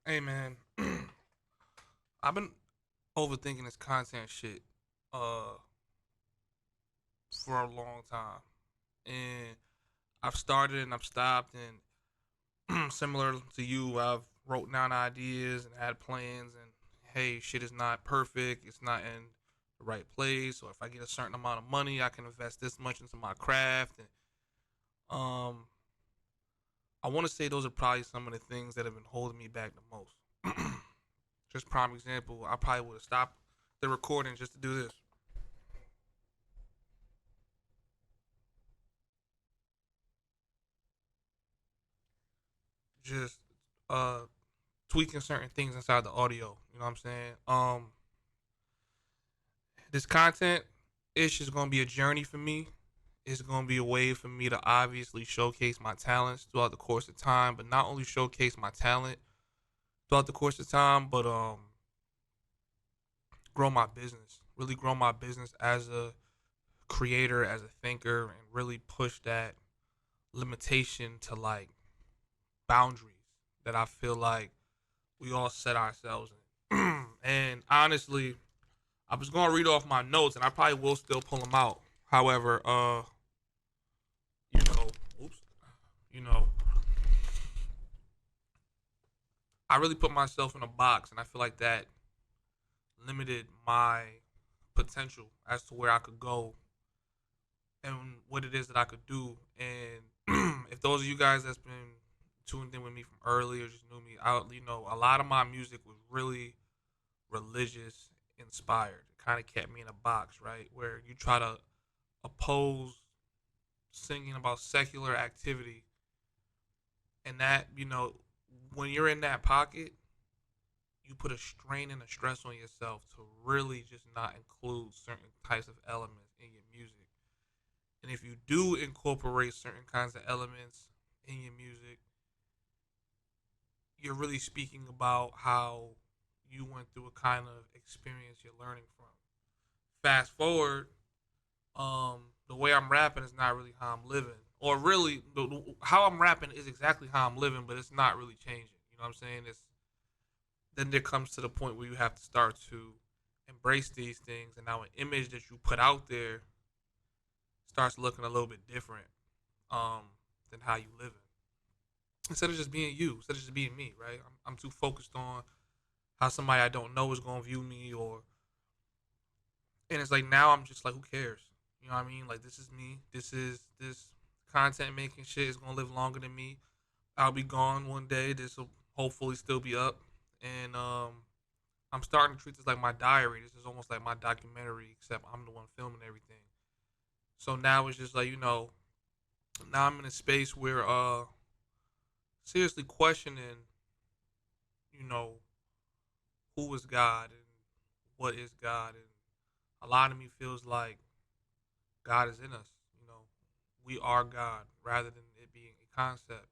Hey man, I've been overthinking this content shit uh for a long time. And I've started and I've stopped and similar to you, I've wrote down ideas and had plans and hey, shit is not perfect. It's not in the right place. Or if I get a certain amount of money, I can invest this much into my craft and um I want to say those are probably some of the things that have been holding me back the most. Just prime example, I probably would have stopped the recording just to do this. Just uh tweaking certain things inside the audio. You know what I'm saying? This content it's just gonna be a journey for me. It's gonna be a way for me to obviously showcase my talents throughout the course of time, but not only showcase my talent throughout the course of time, but grow my business. Really grow my business as a creator, as a thinker, and really push that limitation to like boundaries that I feel like we all set ourselves in. And honestly, I was gonna read off my notes, and I probably will still pull them out. However, you know, oops, you know, I really put myself in a box, and I feel like that limited my potential as to where I could go and what it is that I could do. And if those of you guys that's been tuned in with me from early or just knew me, a lot of my music was really religious inspired. It kind of kept me in a box, right? Where you try to oppose singing about secular activity, and that when you're in that pocket, you put a strain and a stress on yourself to really just not include certain types of elements in your music. And if you do incorporate certain kinds of elements in your music, you're really speaking about how you went through a kind of experience you're learning from. Fast forward, the way I'm rapping is not really how I'm living, or really how I'm rapping is exactly how I'm living, but it's not really changing. You know what I'm saying? It's then there comes to the point where you have to start to embrace these things, and now an image that you put out there starts looking a little bit different um, than how you live it. Instead of just being you, instead of just being me, right? I'm too focused on how somebody I don't know is gonna view me, or and it's like now I'm just like, who cares? You know what I mean? Like this is me. This content making shit is gonna live longer than me. I'll be gone one day. This will hopefully still be up, and I'm starting to treat this like my diary. This is almost like my documentary, except I'm the one filming everything. So now it's just like now I'm in a space where seriously questioning, you know, who is God and what is God, and a lot of me feels like God is in us. You know, we are God rather than it being a concept.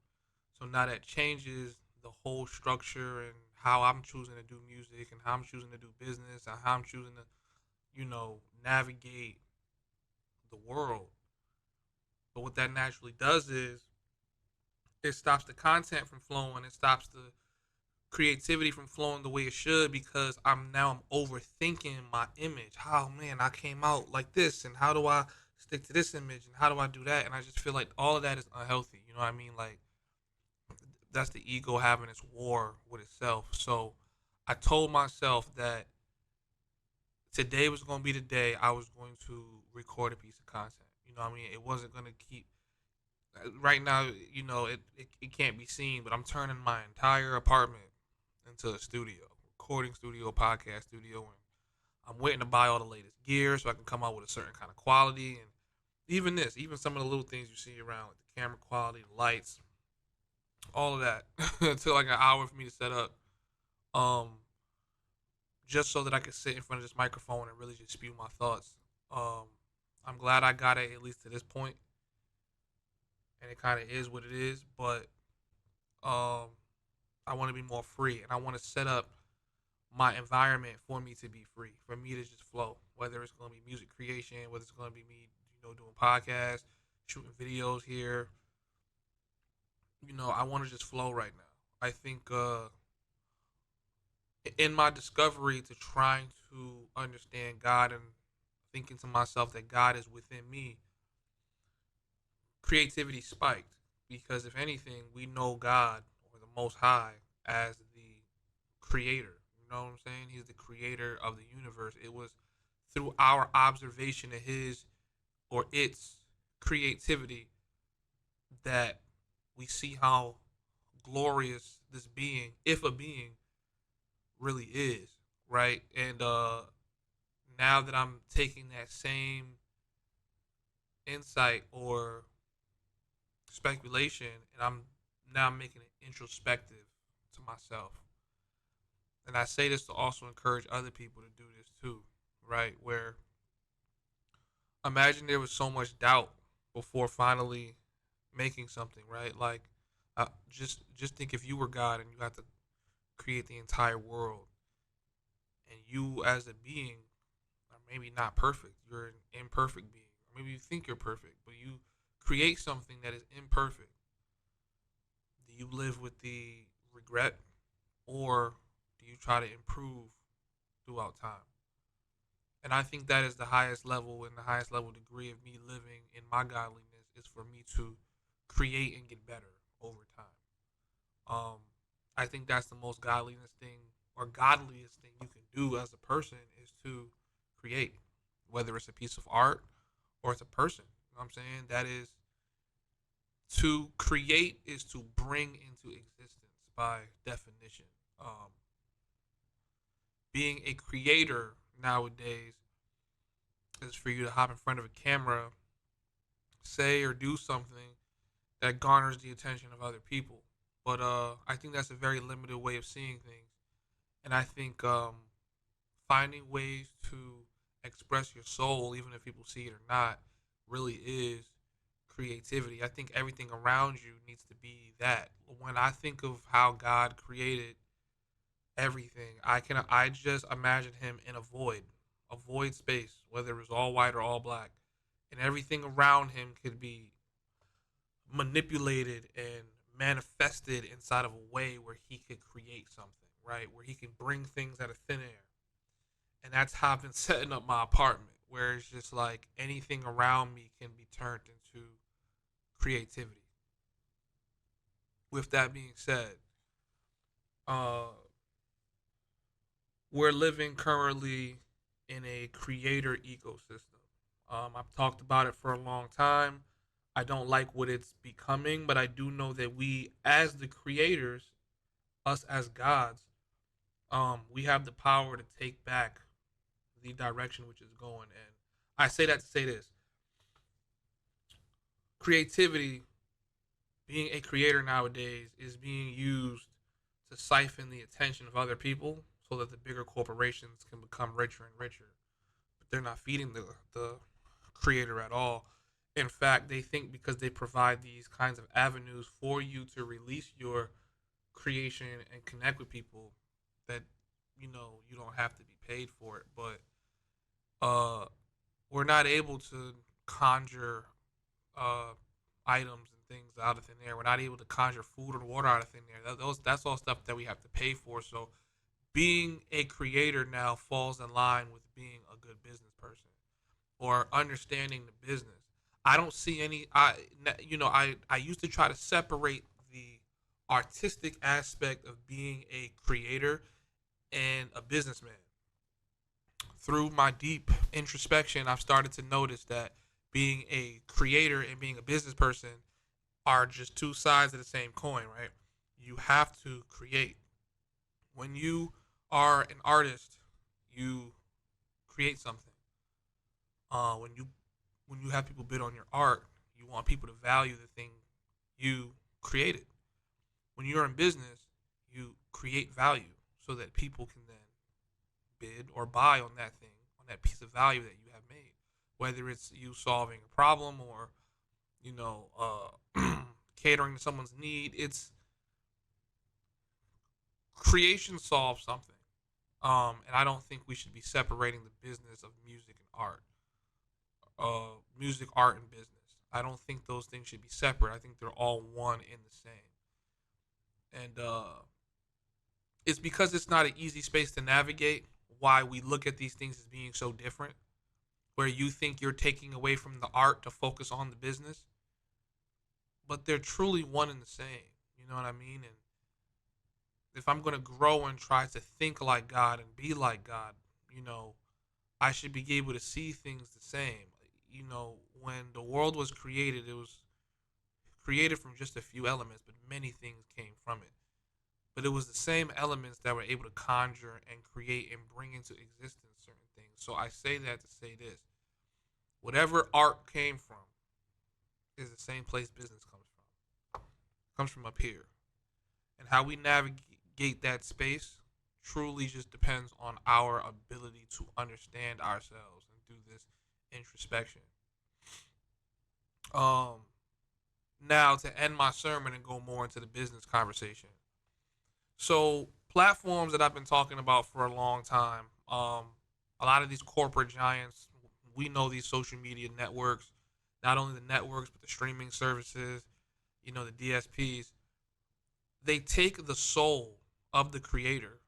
So now that changes the whole structure and how I'm choosing to do music and how I'm choosing to do business and how I'm choosing to, navigate the world. But what that naturally does is it stops the content from flowing. It stops the creativity from flowing the way it should because I'm overthinking my image. How man, I came out like this, and how do I stick to this image, and how do I do that? And I just feel like all of that is unhealthy. You know what I mean? Like that's the ego having its war with itself. So I told myself that today was going to be the day I was going to record a piece of content. You know what I mean? It wasn't going to keep right now, it can't be seen, but I'm turning my entire apartment into a studio, recording studio, podcast studio, and I'm waiting to buy all the latest gear so I can come out with a certain kind of quality. And even some of the little things you see around, like the camera quality, the lights, all of that, it took like an hour for me to set up, um, just so that I could sit in front of this microphone and really just spew my thoughts. Um, I'm glad I got it at least to this point, and it kind of is what it is. But um, I want to be more free, and I want to set up my environment for me to be free, for me to just flow. Whether it's going to be music creation, whether it's going to be me, doing podcasts, shooting videos here. I want to just flow right now. I think in my discovery to trying to understand God and thinking to myself that God is within me, creativity spiked. Because if anything, we know God or the Most High as the creator. You know what I'm saying? He's the creator of the universe. It was through our observation of his or its creativity that we see how glorious this being, if a being, really is, right? And now that I'm taking that same insight or speculation and I'm now making it introspective to myself. And I say this to also encourage other people to do this too, right? Where imagine there was so much doubt before finally making something, right? Like just think if you were God and you had to create the entire world, and you as a being are maybe not perfect. You're an imperfect being. Or maybe you think you're perfect, but you create something that is imperfect. Do you live with the regret, or do you try to improve throughout time? And I think that is the highest level and the highest level degree of me living in my godliness is for me to create and get better over time. Um, I think that's the most godliness thing or godliest thing you can do as a person is to create, whether it's a piece of art or it's a person. You know what I'm saying? That is to create is to bring into existence by definition. Um, Being a creator nowadays is for you to hop in front of a camera, say or do something that garners the attention of other people. But I think that's a very limited way of seeing things, and I think finding ways to express your soul, even if people see it or not, really is creativity. I think everything around you needs to be that. When I think of how God created everything, I just imagine him in a void space, whether it was all white or all black, and everything around him could be manipulated and manifested inside of a way where he could create something, right? Where he can bring things out of thin air. And that's how I've been setting up my apartment, where it's just like anything around me can be turned into creativity. With that being said, uh, we're living currently in a creator ecosystem. I've talked about it for a long time. I don't like what it's becoming, but I do know that we, as the creators, us as gods, we have the power to take back the direction which is going. And I say that to say this: creativity, being a creator nowadays, is being used to siphon the attention of other people so that the bigger corporations can become richer and richer. But they're not feeding the creator at all. In fact, they think because they provide these kinds of avenues for you to release your creation and connect with people that you don't have to be paid for it. But uh, we're not able to conjure uh, items and things out of thin air. We're not able to conjure food or water out of thin air. That's all stuff that we have to pay for. So being a creator now falls in line with being a good business person or understanding the business. I don't see any. I used to try to separate the artistic aspect of being a creator and a businessman. Through my deep introspection, I've started to notice that being a creator and being a business person are just two sides of the same coin, right? You have to create. When you are an artist, you create something. When you have people bid on your art, you want people to value the thing you created. When you're in business, you create value so that people can then bid or buy on that thing, on that piece of value that you have made. Whether it's you solving a problem or catering to someone's need, it's creation solves something. And I don't think we should be separating the business of music and art, music, art, and business. I don't think those things should be separate. I think they're all one in the same. And It's because it's not an easy space to navigate why we look at these things as being so different, where you think you're taking away from the art to focus on the business, but they're truly one and the same. You know what I mean? And if I'm going to grow and try to think like God and be like God, you know, I should be able to see things the same. You know, when the world was created, it was created from just a few elements, but many things came from it. But it was the same elements that were able to conjure and create and bring into existence certain things. So I say that to say this: whatever art came from is the same place business comes from. It comes from up here, and how we navigate that space truly just depends on our ability to understand ourselves and do this introspection. Um, Now to end my sermon and go more into the business conversation. So platforms that I've been talking about for a long time. A lot of these corporate giants, we know these social media networks, not only the networks but the streaming services, you know, the DSPs. They take the soul of the creator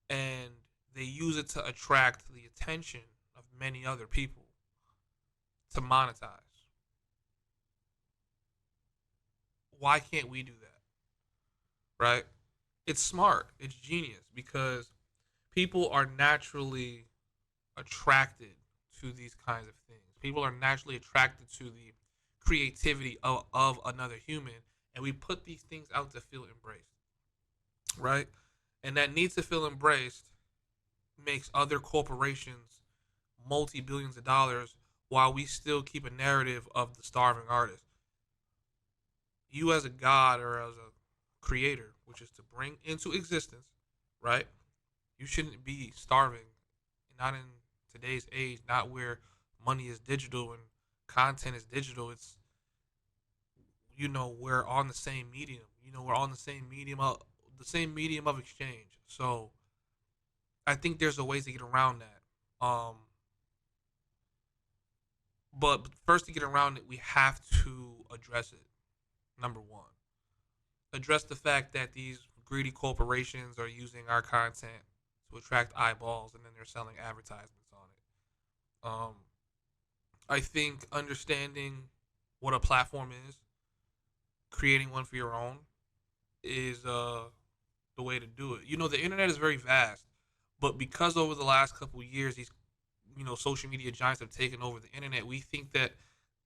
and they use it to attract the attention of many other people to monetize. Why can't we do that? Right? It's smart. It's genius because people are naturally attracted to these kinds of things. People are naturally attracted to the creativity of another human, and we put these things out to feel embraced, right? And that need to feel embraced makes other corporations multi billions of dollars while we still keep a narrative of the starving artist. You, as a god or as a creator, which is to bring into existence, right? You shouldn't be starving, not in today's age, not where money is digital and content is digital. It's, you know, we're on the same medium. You know, we're on the same medium of exchange. So I think there's a ways to get around that. But first, to get around it, we have to address it. Number one, address the fact that these greedy corporations are using our content to attract eyeballs, and then they're selling advertisements on it. I think understanding what a platform is, creating one for your own, is the way to do it. You know, the internet is very vast, but because over the last couple of years, these, you know, social media giants have taken over the internet, we think that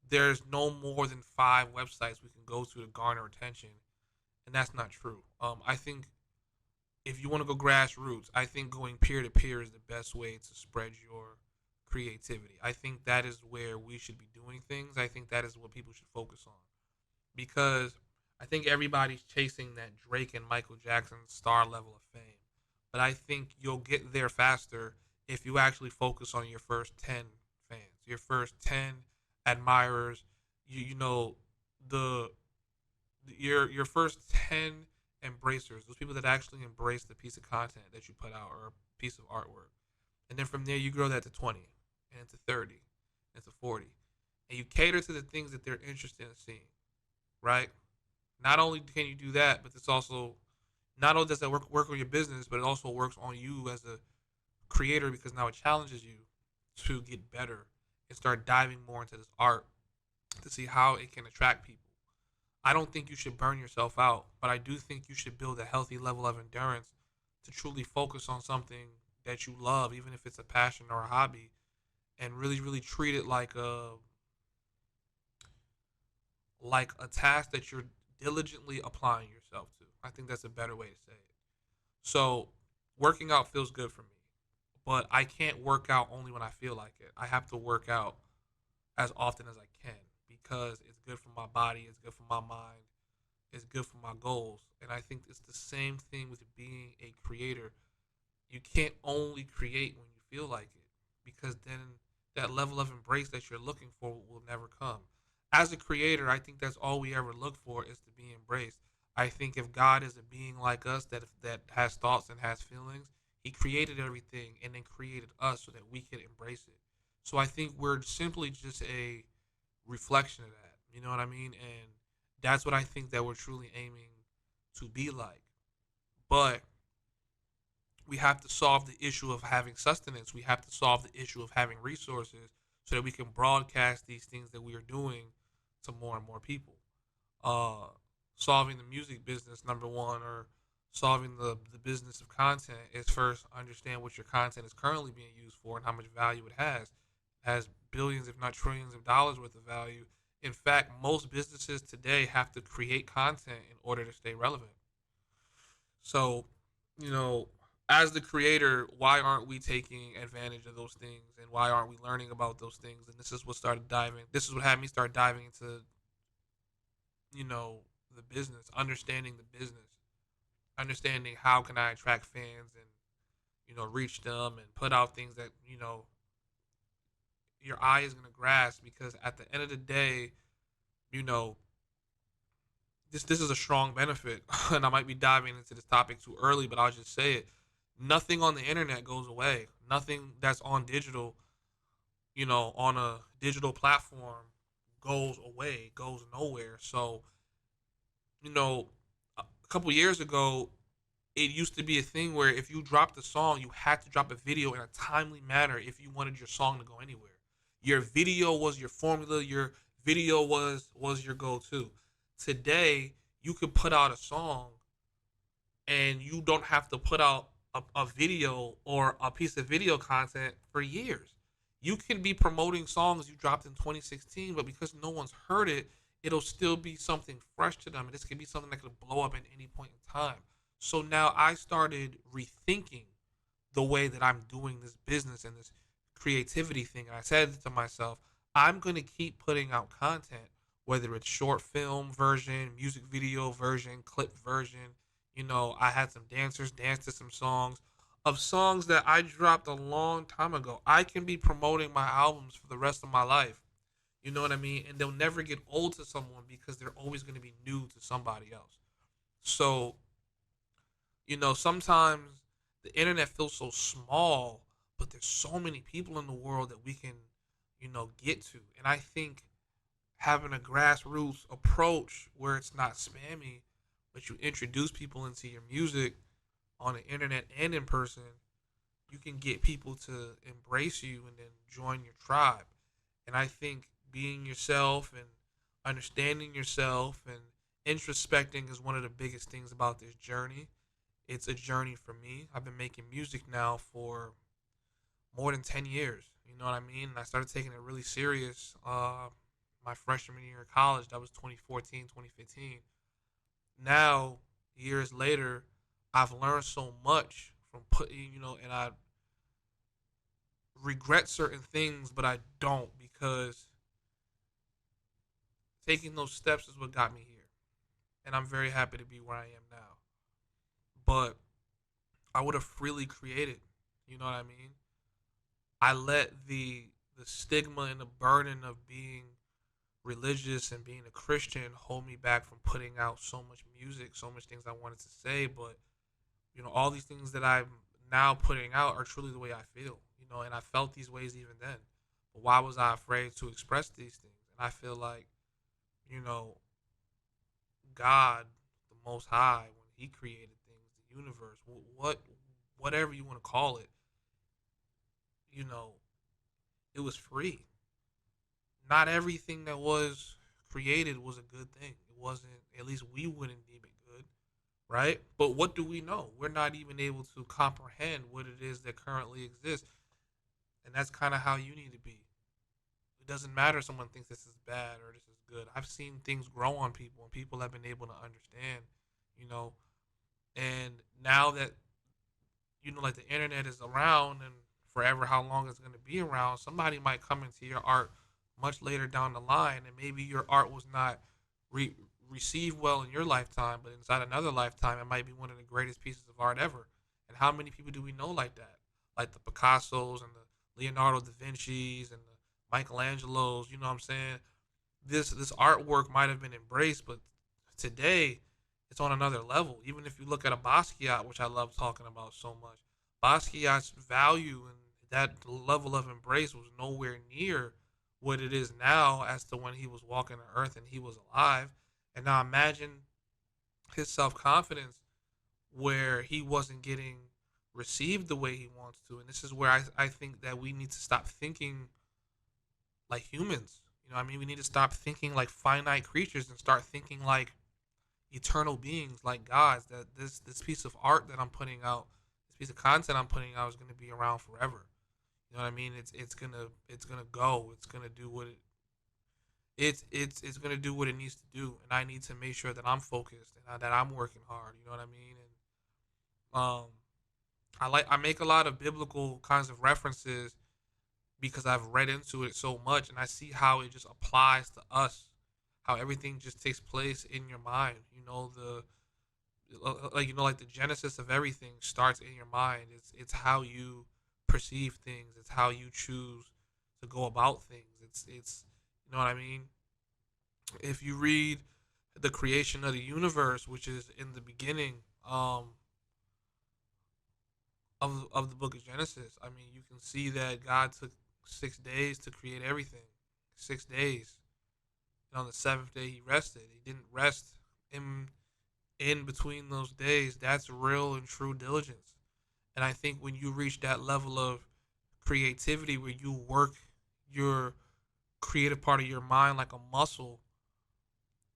there's no more than 5 websites we can go to garner attention, and that's not true. I think if you want to go grassroots, I think going peer to peer is the best way to spread your creativity. I think that is where we should be doing things. I think that is what people should focus on because I think everybody's chasing that Drake and Michael Jackson star level of fame. But I think you'll get there faster if you actually focus on your first 10 fans, your first 10 admirers, you know, the your first 10 embracers, those people that actually embrace the piece of content that you put out or a piece of artwork. And then from there you grow that to 20 and to 30 and to 40. And you cater to the things that they're interested in seeing, right? Not only can you do that, but it's also not only does that work on your business, but it also works on you as a creator because now it challenges you to get better and start diving more into this art to see how it can attract people. I don't think you should burn yourself out, but I do think you should build a healthy level of endurance to truly focus on something that you love, even if it's a passion or a hobby, and really, really treat it like a task that you're diligently applying yourself to. I think that's a better way to say it. So, working out feels good for me, but I can't work out only when I feel like it. I have to work out as often as I can because it's good for my body, it's good for my mind, it's good for my goals. And I think it's the same thing with being a creator. You can't only create when you feel like it because then that level of embrace that you're looking for will never come. As a creator, I think that's all we ever look for is to be embraced. I think if God is a being like us that has thoughts and has feelings, he created everything and then created us so that we could embrace it. So I think we're simply just a reflection of that. You know what I mean? And that's what I think that we're truly aiming to be like. But We have to solve the issue of having sustenance. We have to solve the issue of having resources so that we can broadcast these things that we are doing to more and more people. Uh, Solving the music business, number one, or solving the business of content is first understand what your content is currently being used for and how much value it has. It has billions, if not trillions, of dollars worth of value. In fact, most businesses today have to create content in order to stay relevant. So, you know, as the creator, why aren't we taking advantage of those things, and why aren't we learning about those things? And this is what started diving. This is what had me start diving into, you know, the business, understanding the business, understanding how can I attract fans and reach them and put out things that your eye is gonna grasp. Because at the end of the day, you know, this is a strong benefit, and I might be diving into this topic too early, but I'll just say it. Nothing on the internet goes away. Nothing that's on digital, on a digital platform goes away, goes nowhere. So, a couple years ago, it used to be a thing where if you dropped a song, you had to drop a video in a timely manner if you wanted your song to go anywhere. Your video was your formula. Your video was your go-to. Today, you could put out a song and you don't have to put out a video or a piece of video content for years. You can be promoting songs you dropped in 2016, but because no one's heard it, it'll still be something fresh to them. And this could be something that could blow up at any point in time. So now I started rethinking the way that I'm doing this business and this creativity thing. And I said to myself, I'm going to keep putting out content, whether it's short film version, music video version, clip version. I had some dancers dance to some songs of songs that I dropped a long time ago. I can be promoting my albums for the rest of my life. You know what I mean? And they'll never get old to someone because they're always going to be new to somebody else. So, sometimes the internet feels so small, but there's so many people in the world that we can, get to. And I think having a grassroots approach where it's not spammy, but you introduce people into your music on the internet and in person, you can get people to embrace you and then join your tribe. And I think being yourself and understanding yourself and introspecting is one of the biggest things about this journey. It's a journey for me. I've been making music now for more than 10 years. You know what I mean? And I started taking it really serious my freshman year of college. That was 2014, 2015. Now, years later, I've learned so much from putting, and I regret certain things, but I don't, because taking those steps is what got me here. And I'm very happy to be where I am now. But I would have freely created. You know what I mean? I let the stigma and the burden of being religious and being a Christian hold me back from putting out so much music, so much things I wanted to say. But all these things that I'm now putting out are truly the way I feel. And I felt these ways even then. But why was I afraid to express these things? And I feel like, you know, God, the Most High, when He created things, the universe, whatever you want to call it, you know, it was free. Not everything that was created was a good thing. It wasn't, at least we wouldn't deem it good, right? But what do we know? We're not even able to comprehend what it is that currently exists. And that's kind of how you need to be. It doesn't matter if someone thinks this is bad or this is good. I've seen things grow on people and people have been able to understand, you know. And now that, like the internet is around and forever, how long it's going to be around, somebody might come into your art much later down the line, and maybe your art was not received well in your lifetime, but inside another lifetime, it might be one of the greatest pieces of art ever. And how many people do we know like that? Like the Picassos and the Leonardo da Vinci's and the Michelangelos. You know what I'm saying? This artwork might have been embraced, but today it's on another level. Even if you look at a Basquiat, which I love talking about so much, Basquiat's value and that level of embrace was nowhere near what it is now as to when he was walking the earth and he was alive. And now imagine his self confidence where he wasn't getting receive the way he wants to. And this is where I think that we need to stop thinking like humans. You know what I mean? We need to stop thinking like finite creatures and start thinking like eternal beings, like gods. That this piece of art that I'm putting out, this piece of content I'm putting out is going to be around forever. You know what I mean? It's gonna go. It's gonna do what it's gonna do what it needs to do, and I need to make sure that I'm focused and that I'm working hard. You know what I mean? And I make a lot of biblical kinds of references because I've read into it so much, and I see how it just applies to us. How everything just takes place in your mind. You know like the genesis of everything starts in your mind. It's how you perceive things. It's how you choose to go about things. It's you know what I mean. If you read the creation of the universe, which is in the beginning, of the book of Genesis, I mean, you can see that God took 6 days to create everything. 6 days. And on the seventh day, he rested. He didn't rest in between those days. That's real and true diligence. And I think when you reach that level of creativity where you work your creative part of your mind like a muscle,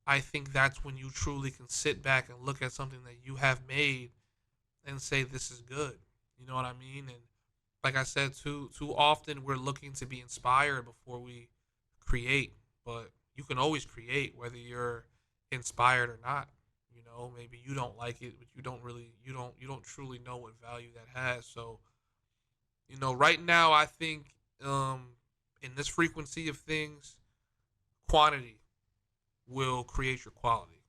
I think that's when you truly can sit back and look at something that you have made and say this is good. You know what I mean? And like I said, too often we're looking to be inspired before we create, but you can always create whether you're inspired or not. You know, maybe you don't like it, but you don't truly know what value that has. So, right now I think in this frequency of things, quantity will create your quality.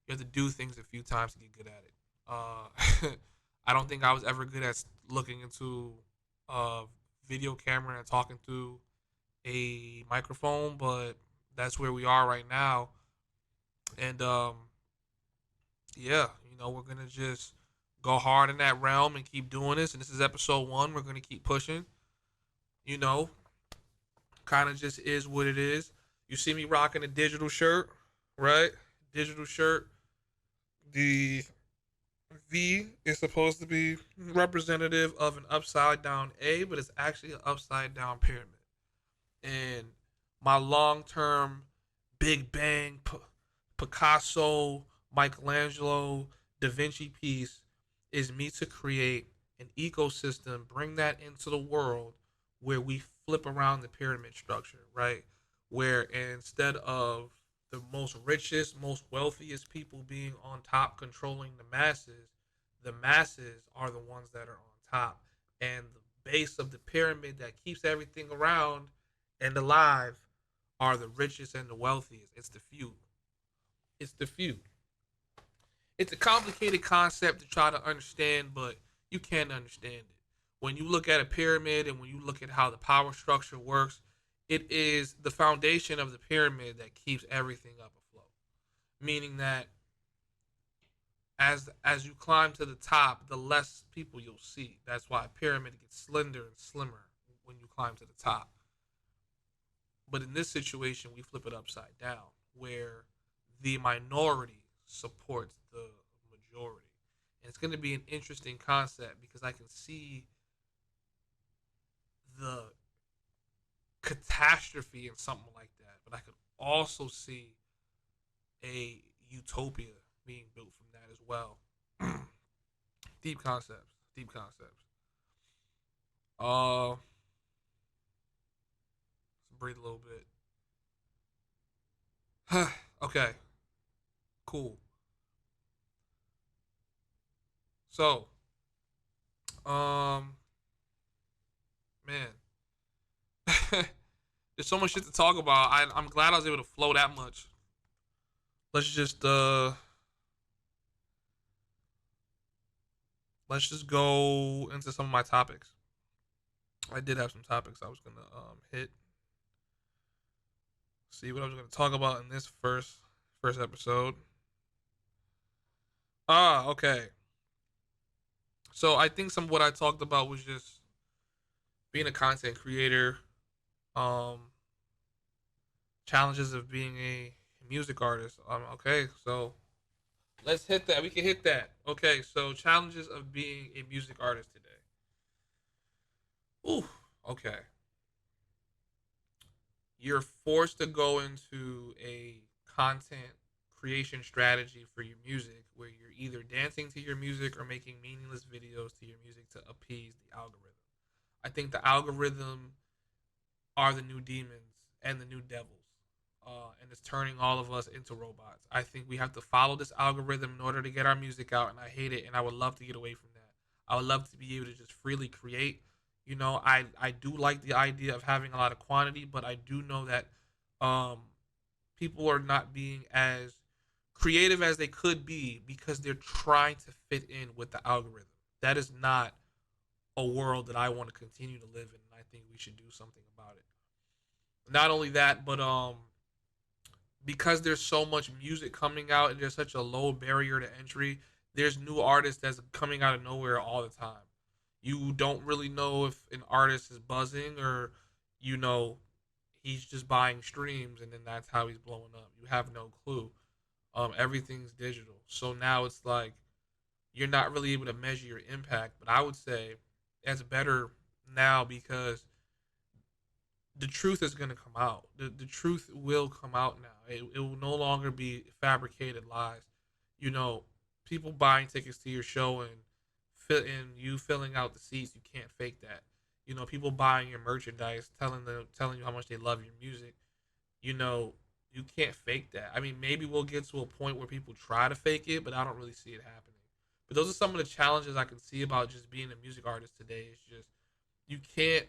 You have to do things a few times to get good at it. I don't think I was ever good at looking into a video camera and talking through a microphone, but that's where we are right now. And yeah, we're gonna just go hard in that realm and keep doing this. And this is episode one. We're gonna keep pushing. You know, kind of just is what it is. You see me rocking a digital shirt, right? Digital shirt. The V is supposed to be representative of an upside down A, but it's actually an upside down pyramid. And my long term Big Bang, Picasso, Michelangelo, Da Vinci piece is me to create an ecosystem, bring that into the world where we flip around the pyramid structure, right? Where instead of the most richest, most wealthiest people being on top controlling the masses are the ones that are on top. And the base of the pyramid that keeps everything around and alive are the richest and the wealthiest. It's the few. It's the few. It's a complicated concept to try to understand, but you can understand it. When you look at a pyramid and when you look at how the power structure works, it is the foundation of the pyramid that keeps everything up afloat. Meaning that as you climb to the top, the less people you'll see. That's why a pyramid gets slender and slimmer when you climb to the top. But in this situation, we flip it upside down, where the minority supports the majority. And it's going to be an interesting concept because I can see the catastrophe in something like that, but I could also see a utopia being built from that as well. Deep concepts. Deep concepts. Let's breathe a little bit. Okay. Cool. So, um, man, there's so much shit to talk about. I'm glad I was able to flow that much. Let's just let's just go into some of my topics. I did have some topics I was gonna hit. See what I was gonna talk about in this first episode. Okay. So I think some of what I talked about was just being a content creator, um, challenges of being a music artist. Okay, so Let's hit that. We can hit that. Okay, so challenges of being a music artist today. Ooh, okay. You're forced to go into a content creation strategy for your music where you're either dancing to your music or making meaningless videos to your music to appease the algorithm. I think the algorithm are the new demons and the new devils. And it's turning all of us into robots. I think we have to follow this algorithm in order to get our music out, and I hate it. And I would love to get away from that. I would love to be able to just freely create. I do like the idea of having a lot of quantity, but I do know that um, people are not being as creative as they could be because they're trying to fit in with the algorithm. That is not a world that I want to continue to live in, and I think we should do something about it. Not only that, but because there's so much music coming out and there's such a low barrier to entry, there's new artists that's coming out of nowhere all the time. You don't really know if an artist is buzzing or, you know, he's just buying streams and then that's how he's blowing up. You have no clue. Everything's digital. So now it's like you're not really able to measure your impact. But I would say it's better now because the truth is going to come out. The truth will come out now. It will no longer be fabricated lies. You know, people buying tickets to your show and you filling out the seats, you can't fake that. You know, people buying your merchandise, telling you how much they love your music. You know, you can't fake that. I mean, maybe we'll get to a point where people try to fake it, but I don't really see it happening. But those are some of the challenges I can see about just being a music artist today. It's just you can't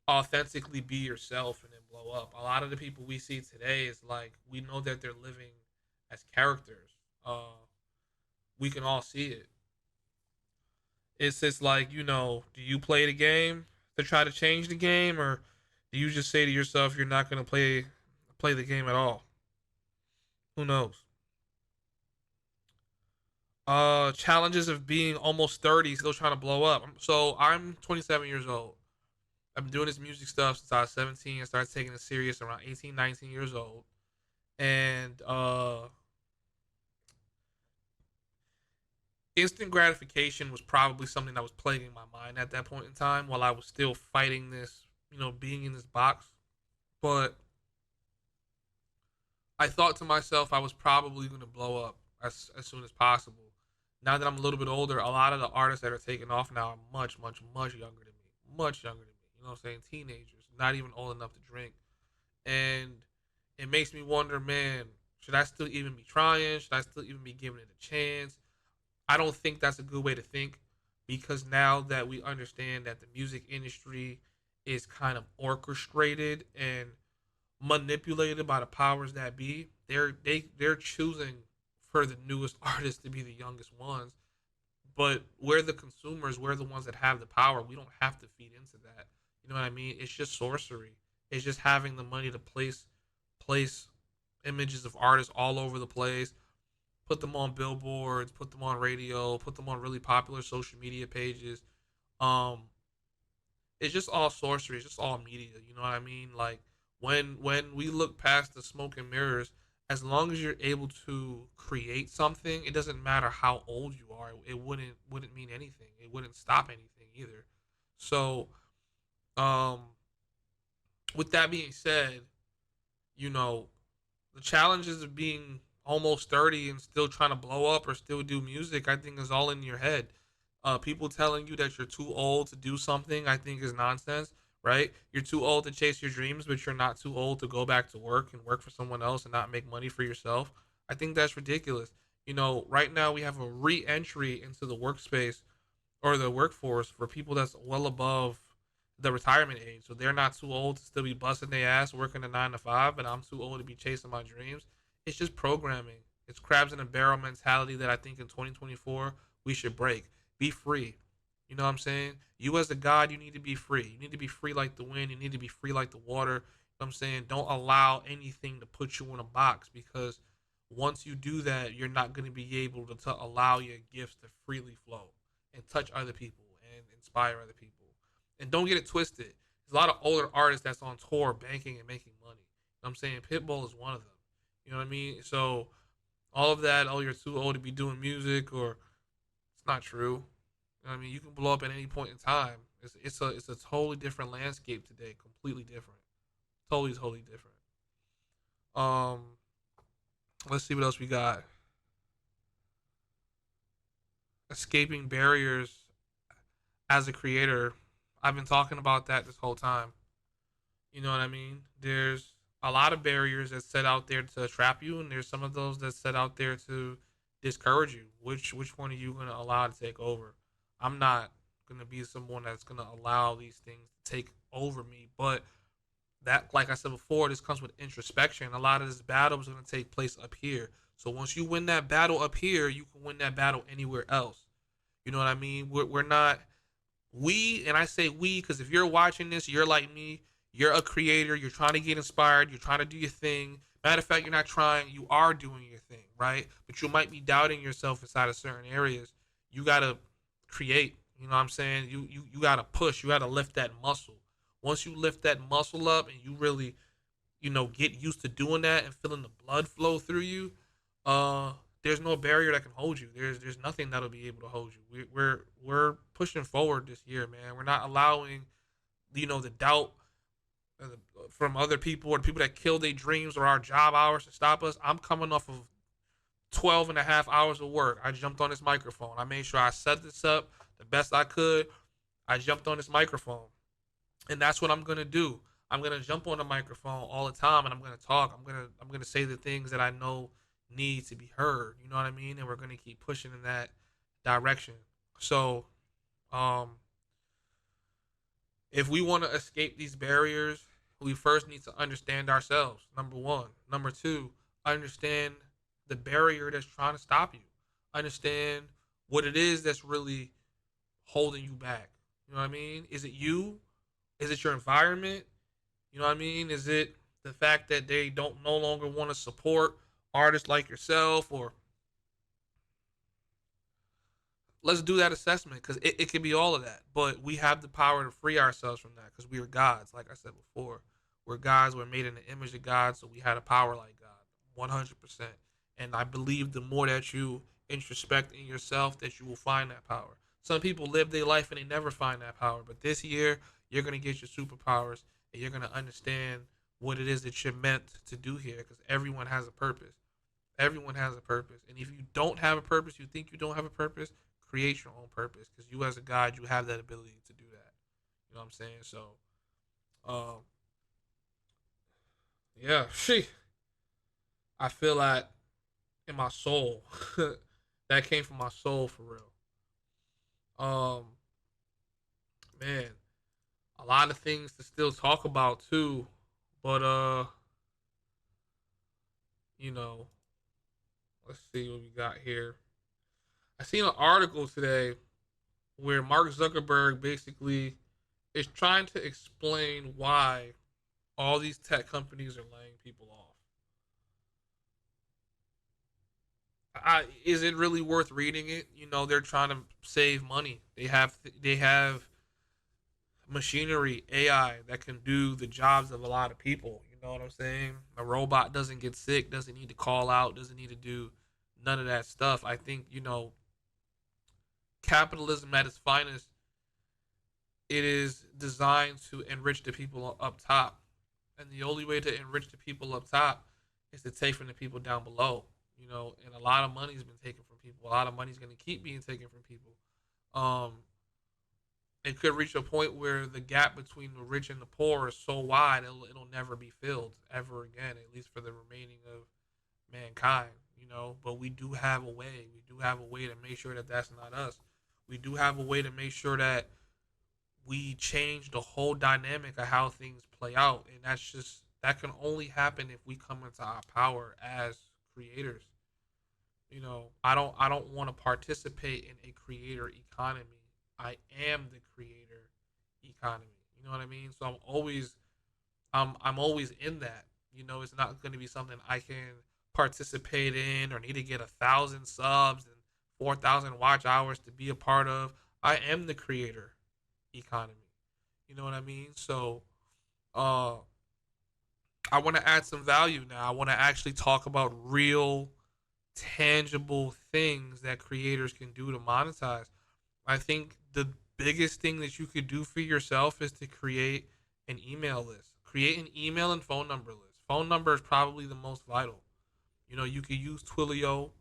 authentically be yourself and then blow up. A lot of the people we see today is like we know that they're living as characters. We can all see it. It's just like, do you play the game to try to change the game, or do you just say to yourself you're not going to play the game at all? Who knows? Challenges of being almost 30, still trying to blow up. So I'm 27 years old. I've been doing this music stuff since I was 17. I started taking it serious around 18, 19 years old. And instant gratification was probably something that was plaguing my mind at that point in time while I was still fighting this, being in this box. But I thought to myself I was probably going to blow up as soon as possible. Now that I'm a little bit older, a lot of the artists that are taking off now are much, much, much younger than me. Much younger than me. You know what I'm saying? Teenagers, not even old enough to drink. And it makes me wonder, man, should I still even be trying? Should I still even be giving it a chance? I don't think that's a good way to think because now that we understand that the music industry is kind of orchestrated and manipulated by the powers that be, they're choosing for the newest artists to be the youngest ones. But we're the consumers, we're the ones that have the power. We don't have to feed into that. You know what I mean? It's just sorcery. It's just having the money to place images of artists all over the place, put them on billboards, put them on radio, put them on really popular social media pages. Um, it's just all sorcery. It's just all media. You know what I mean? Like when we look past the smoke and mirrors, as long as you're able to create something, it doesn't matter how old you are. It wouldn't mean anything. It wouldn't stop anything either. So, um, with that being said, you know, the challenges of being almost 30 and still trying to blow up or still do music, I think is all in your head. People telling you that you're too old to do something, I think is nonsense, right? You're too old to chase your dreams, but you're not too old to go back to work and work for someone else and not make money for yourself. I think that's ridiculous. Right now we have a re entry into the workspace or the workforce for people that's well above the retirement age. So they're not too old to still be busting their ass working a 9 to 5, but I'm too old to be chasing my dreams. It's just programming. It's crabs in a barrel mentality that I think in 2024 we should break. Be free. You know what I'm saying? You as a god, you need to be free. You need to be free like the wind. You need to be free like the water. You know what I'm saying? Don't allow anything to put you in a box because once you do that, you're not going to be able to allow your gifts to freely flow and touch other people and inspire other people. And don't get it twisted. There's a lot of older artists that's on tour banking and making money. You know what I'm saying? Pitbull is one of them. You know what I mean? So All of that, oh, you're too old to be doing music, or it's not true. You know what I mean, you can blow up at any point in time. It's a totally different landscape today, completely different, totally different. Um, let's see what else we got. Escaping barriers as a creator. I've been talking about that this whole time. You know what I mean? There's a lot of barriers that set out there to trap you, and there's some of those that set out there to discourage you. Which one are you gonna allow to take over? I'm not gonna be someone that's gonna allow these things to take over me. But that, like I said before, this comes with introspection. A lot of this battle is gonna take place up here. So once you win that battle up here, you can win that battle anywhere else. You know what I mean? We're not we, and I say we because if you're watching this, you're like me. You're a creator. You're trying to get inspired. You're trying to do your thing. Matter of fact, you're not trying. You are doing your thing, right? But you might be doubting yourself inside of certain areas. You gotta create. You know what I'm saying? You gotta push. You gotta lift that muscle. Once you lift that muscle up and you really, get used to doing that and feeling the blood flow through you, uh, there's no barrier that can hold you. There's nothing that'll be able to hold you. We're pushing forward this year, man. We're not allowing, the doubt from other people or the people that kill their dreams or our job hours to stop us. I'm coming off of 12 and a half hours of work. I jumped on this microphone. I made sure I set this up the best I could. I jumped on this microphone. And that's what I'm gonna do. I'm gonna jump on the microphone all the time, and I'm gonna talk. I'm gonna say the things that I know need to be heard. You know what I mean? And we're gonna keep pushing in that direction. So, um, if we want to escape these barriers, we first need to understand ourselves. Number one. Number two, understand the barrier that's trying to stop you. Understand what it is that's really holding you back. You know what I mean? Is it you? Is it your environment? You know what I mean? Is it the fact that they don't no longer want to support artists like yourself? Or let's do that assessment because it can be all of that. But we have the power to free ourselves from that because we are gods, like I said before. We're gods, we're made in the image of God, so we had a power like God, 100%. And I believe the more that you introspect in yourself, that you will find that power. Some people live their life and they never find that power. But this year, you're going to get your superpowers and you're going to understand what it is that you're meant to do here because everyone has a purpose. Everyone has a purpose. And if you don't have a purpose, you think you don't have a purpose, create your own purpose because you, as a God, you have that ability to do that. You know what I'm saying? So, um, yeah, I feel that in my soul. That came from my soul for real. Um, man, a lot of things to still talk about too, but you know, let's see what we got here. I seen an article today where Mark Zuckerberg basically is trying to explain why all these tech companies are laying people off. Is it really worth reading it? They're trying to save money. They have machinery, AI that can do the jobs of a lot of people. You know what I'm saying? A robot doesn't get sick, doesn't need to call out, doesn't need to do none of that stuff. I think, capitalism at its finest, it is designed to enrich the people up top. And the only way to enrich the people up top is to take from the people down below. And a lot of money's been taken from people. A lot of money's going to keep being taken from people. Um, it could reach a point where the gap between the rich and the poor is so wide it'll never be filled ever again, at least for the remaining of mankind. But we do have a way. We do have a way to make sure that that's not us. We do have a way to make sure that we change the whole dynamic of how things play out, and that can only happen if we come into our power as creators. I don't want to participate in a creator economy. I am the creator economy. You know what I mean? So I'm always in that. It's not going to be something I can participate in or need to get 1,000 subs and 4,000 watch hours to be a part of. I am the creator economy. You know what I mean? So, uh, I want to add some value now. I want to actually talk about real tangible things that creators can do to monetize. I think the biggest thing that you could do for yourself is to create an email list. Create an email and phone number list. Phone number is probably the most vital. You know, you could use Twilio.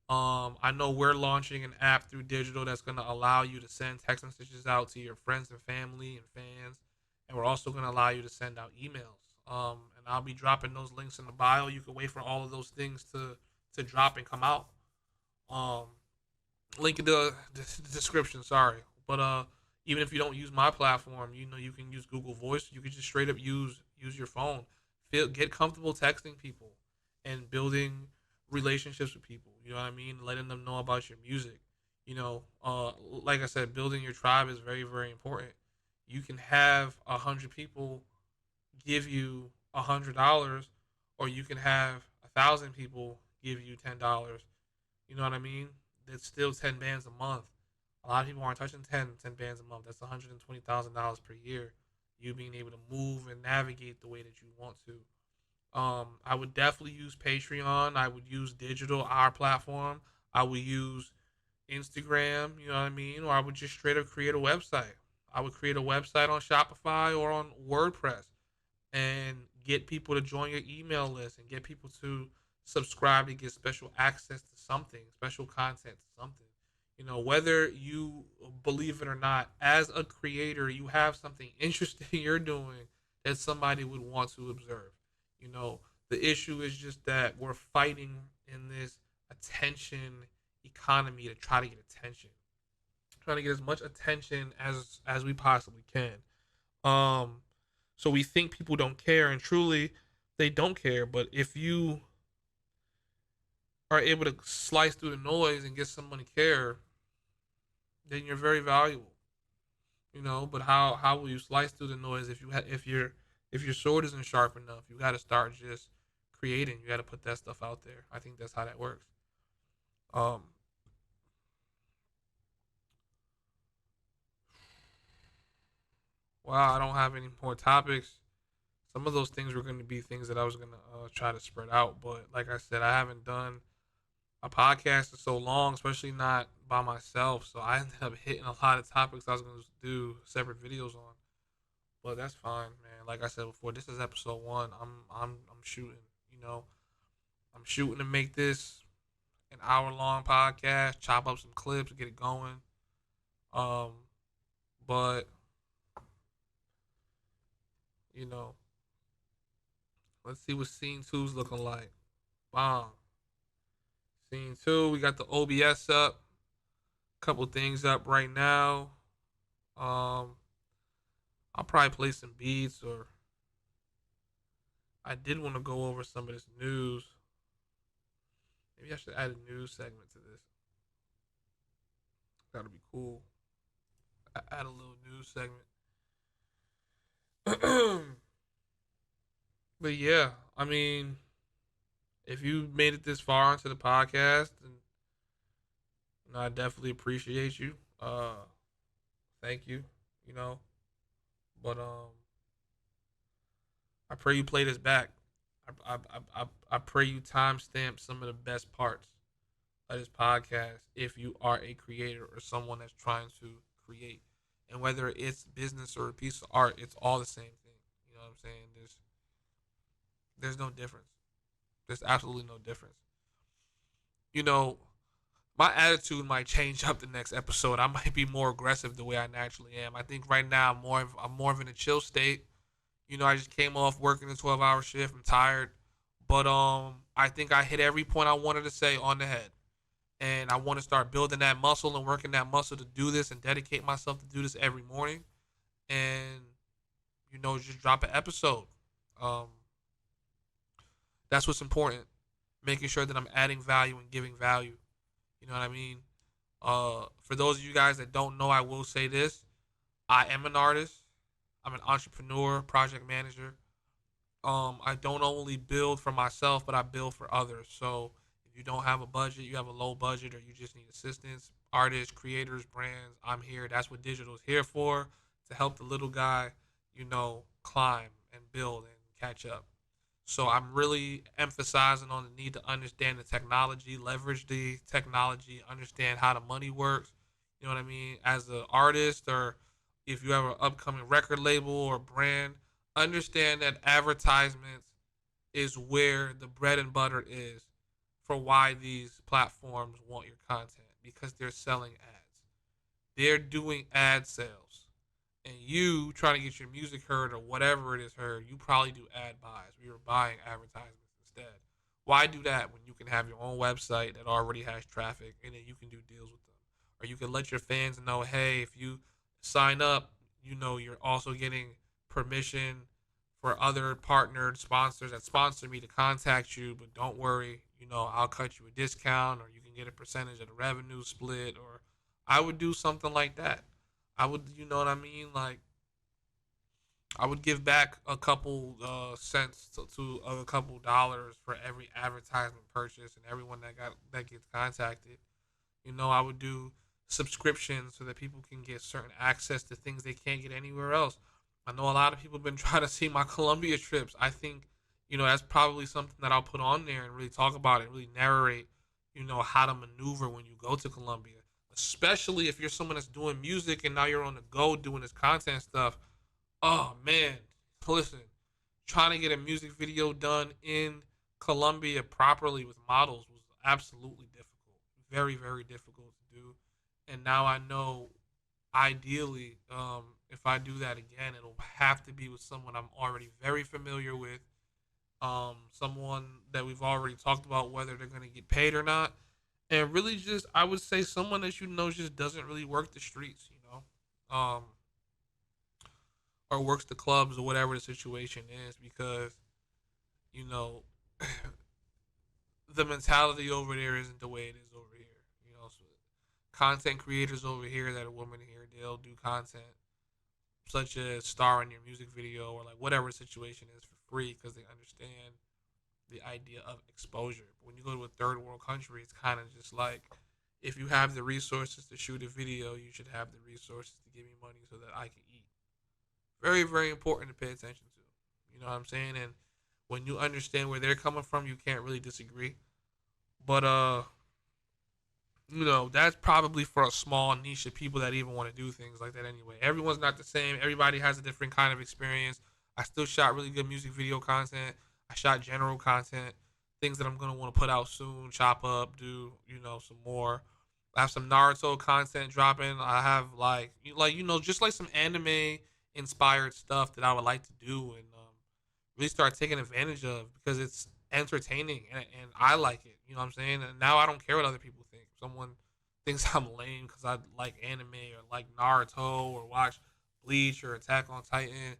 I know we're launching an app through digital that's going to allow you to send text messages out to your friends and family and fans, and we're also going to allow you to send out emails. And I'll be dropping those links in the bio. You can wait for all of those things to drop and come out. Um, Link in the description. Sorry, but even if you don't use my platform, you know you can use Google Voice. You can just straight up use your phone. Get comfortable texting people and building relationships with people. You know what I mean? Letting them know about your music. You know, like I said, building your tribe is very very important. You can have 100 people give you $100, or you can have 1,000 people give you $10. You know what I mean? It's still 10 bands a month. A lot of people aren't touching ten bands a month. That's $120,000 per year. You being able to move and navigate the way that you want to. I would definitely use Patreon. I would use digital, our platform. I would use Instagram, you know what I mean? Or I would just straight up create a website. I would create a website on Shopify or on WordPress and get people to join your email list and get people to subscribe to get special access to something, special content to something. You know, whether you believe it or not, as a creator, you have something interesting you're doing that somebody would want to observe. You know, the issue is just that we're fighting in this attention economy to try to get attention, trying to get as much attention as we possibly can. Um, so we think people don't care, and truly, they don't care. But if you are able to slice through the noise and get someone to care, then you're very valuable. You know, but how will you slice through the noise if your sword isn't sharp enough? You got to start just creating. You got to put that stuff out there. I think that's how that works. Um, wow, I don't have any more topics. Some of those things were going to be things that I was going to try to spread out, but like I said, I haven't done a podcast in so long, especially not by myself. So I ended up hitting a lot of topics I was going to do separate videos on. But that's fine, man. Like I said before, this is episode one. I'm shooting. You know, I'm shooting to make this an hour long podcast. Chop up some clips, get it going. Um, but you know, let's see what scene two's looking like. Bomb. Scene two, we got the OBS up. Couple things up right now. Um, I'll probably play some beats, or I did want to go over some of this news. Maybe I should add a news segment to this. That'll be cool. Add a little news segment. But yeah, I mean, if you made it this far into the podcast, then you know, I definitely appreciate you. Thank you. You know, but I pray you play this back. I pray you timestamp some of the best parts of this podcast if you are a creator or someone that's trying to create. And whether it's business or a piece of art, it's all the same thing. You know what I'm saying? There's no difference. There's absolutely no difference. You know, my attitude might change up the next episode. I might be more aggressive the way I naturally am. I think right now I'm more of in a chill state. You know, I just came off working a 12-hour shift. I'm tired, but I think I hit every point I wanted to say on the head, and I want to start building that muscle and working that muscle to do this and dedicate myself to do this every morning, and you know, just drop an episode. Um, that's what's important. Making sure that I'm adding value and giving value. You know what I mean? For those of you guys that don't know, I will say this: I am an artist. I'm an entrepreneur, project manager. I don't only build for myself, but I build for others. So if you don't have a budget, you have a low budget, or you just need assistance, artists, creators, brands, I'm here. That's what digital is here for, to help the little guy, you know, climb and build and catch up. So I'm really emphasizing on the need to understand the technology, leverage the technology, understand how the money works. You know what I mean? As an artist, or if you have an upcoming record label or brand, understand that advertisements is where the bread and butter is for why these platforms want your content, because they're selling ads. They're doing ad sales. And you trying to get your music heard or whatever it is heard, you probably do ad buys. We were buying advertisements instead. Why do that when you can have your own website that already has traffic and then you can do deals with them? Or you can let your fans know, hey, if you sign up, you're also getting permission for other partnered sponsors that sponsor me to contact you, but don't worry, I'll cut you a discount, or you can get a percentage of the revenue split, or I would do something like that. I would, you know what I mean? Like, I would give back a couple cents to a couple dollars for every advertisement purchase and everyone that gets contacted. I would do subscriptions so that people can get certain access to things they can't get anywhere else. I know a lot of people have been trying to see my Colombia trips. I think, that's probably something that I'll put on there and really talk about it, really narrate, how to maneuver when you go to Colombia. Especially if you're someone that's doing music and now you're on the go doing this content stuff. Oh man, listen, trying to get a music video done in Colombia properly with models was absolutely difficult. Very, very difficult to do. And now I know, ideally, if I do that again, it'll have to be with someone I'm already very familiar with, someone that we've already talked about whether they're going to get paid or not. And really, just, I would say, someone that just doesn't really work the streets, or works the clubs or whatever the situation is, because you know the mentality over there isn't the way it is over here. So content creators over here that are women here, they'll do content such as star in your music video or like whatever the situation is for free because they understand the idea of exposure. But when you go to a third world country, it's kind of just like, if you have the resources to shoot a video, you should have the resources to give me money so that I can eat. Very, very important to pay attention to. You know what I'm saying? And when you understand where they're coming from, you can't really disagree. But that's probably for a small niche of people that even want to do things like that anyway. Everyone's not the same. Everybody has a different kind of experience. I still shot really good music video content. I shot general content, things that I'm gonna want to put out soon, chop up, do some more. I have some Naruto content dropping. I have just like some anime inspired stuff that I would like to do and really start taking advantage of because it's entertaining and I like it. You know what I'm saying? And now I don't care what other people think. If someone thinks I'm lame because I like anime or like Naruto or watch Bleach or Attack on Titan,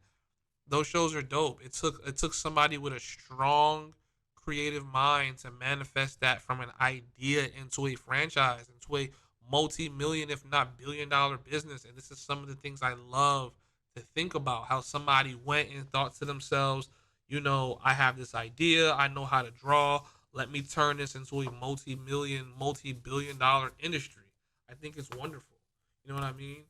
those shows are dope. It took somebody with a strong creative mind to manifest that from an idea into a franchise, into a multi-million, if not billion-dollar business. And this is some of the things I love to think about. How somebody went and thought to themselves, I have this idea. I know how to draw. Let me turn this into a multi-million, multi-billion-dollar industry. I think it's wonderful. You know what I mean?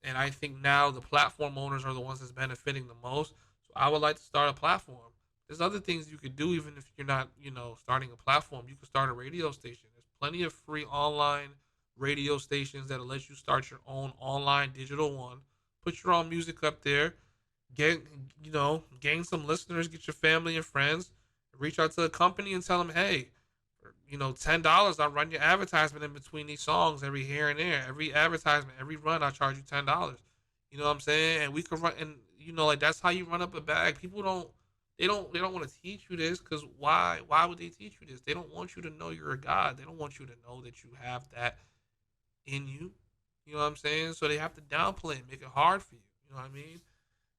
And I think now the platform owners are the ones that's benefiting the most. So I would like to start a platform. There's other things you could do even if you're not, starting a platform. You could start a radio station. There's plenty of free online radio stations that'll let you start your own online digital one. Put your own music up there. Get, gain some listeners. Get your family and friends. Reach out to a company and tell them, hey, $10. I'll run your advertisement in between these songs every here and there. Every advertisement, every run, I'll charge you $10. You know what I'm saying? And we could run, and like that's how you run up a bag. People they don't want to teach you this because why? Why would they teach you this? They don't want you to know you're a god. They don't want you to know that you have that in you. You know what I'm saying? So they have to downplay it, make it hard for you. You know what I mean?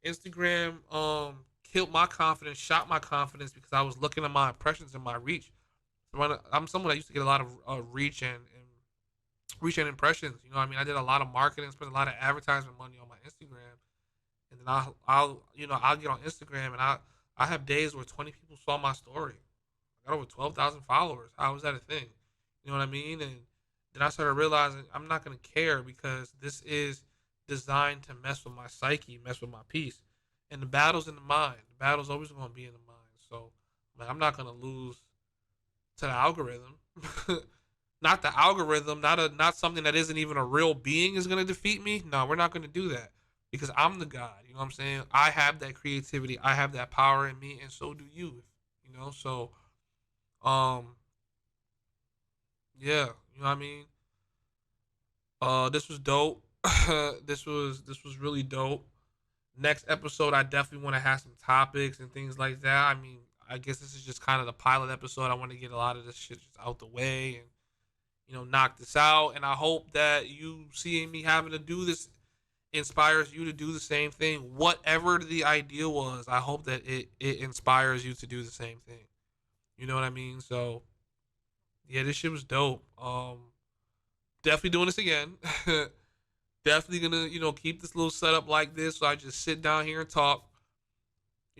Instagram killed my confidence, shot my confidence because I was looking at my impressions and my reach. I'm someone that used to get a lot of reach and impressions. You know what I mean? I did a lot of marketing, spent a lot of advertisement money on my Instagram, and then I'll get on Instagram and I have days where 20 people saw my story. I got over 12,000 followers. How was that a thing? You know what I mean? And then I started realizing I'm not gonna care because this is designed to mess with my psyche, mess with my peace. And the battle's in the mind. The battle's always gonna be in the mind. So Like, I'm not gonna lose to the algorithm. Not the algorithm, not something that isn't even a real being is gonna defeat me. No, we're not gonna do that because I'm the God. You know what I'm saying? I have that creativity, I have that power in me, and so do you. You know, so um, yeah, you know what I mean. This was dope. This was really dope. Next episode, I definitely want to have some topics and things like that. I mean, I guess this is just kind of the pilot episode. I want to get a lot of this shit just out the way and knock this out. And I hope that you seeing me having to do this inspires you to do the same thing. Whatever the idea was, I hope that it inspires you to do the same thing. You know what I mean? So yeah, this shit was dope. Definitely doing this again. Definitely gonna keep this little setup like this. So I just sit down here and talk.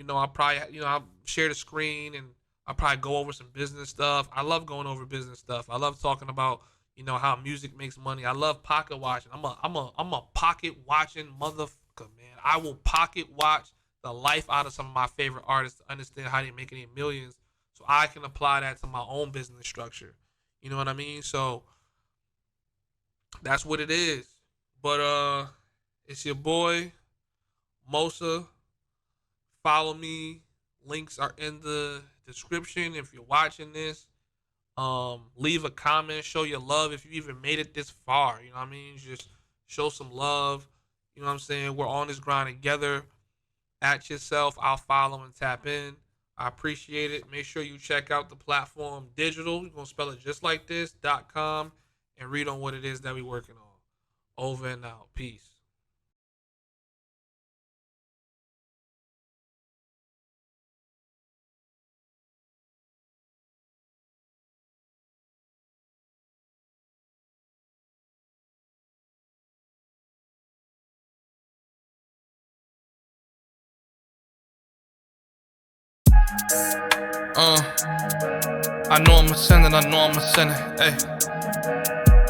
I'll probably I'll share the screen and I'll probably go over some business stuff. I love going over business stuff. I love talking about how music makes money. I love pocket watching. I'm a pocket watching motherfucker, man. I will pocket watch the life out of some of my favorite artists to understand how they make any millions, so I can apply that to my own business structure. You know what I mean? So that's what it is. But it's your boy Mosa. Follow me. Links are in the description if you're watching this. Leave a comment, show your love if you even made it this far. You know what I mean? Just show some love. You know what I'm saying? We're on this grind together. At yourself, I'll follow and tap in. I appreciate it. Make sure you check out the platform digital. You're gonna spell it just like this.com and read on what it is that we're working on. Over and out. Peace. I know I'm ascending, I know I'm ascending, hey.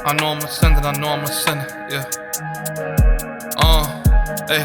I know I'm ascending, I know I'm ascending, yeah. Hey,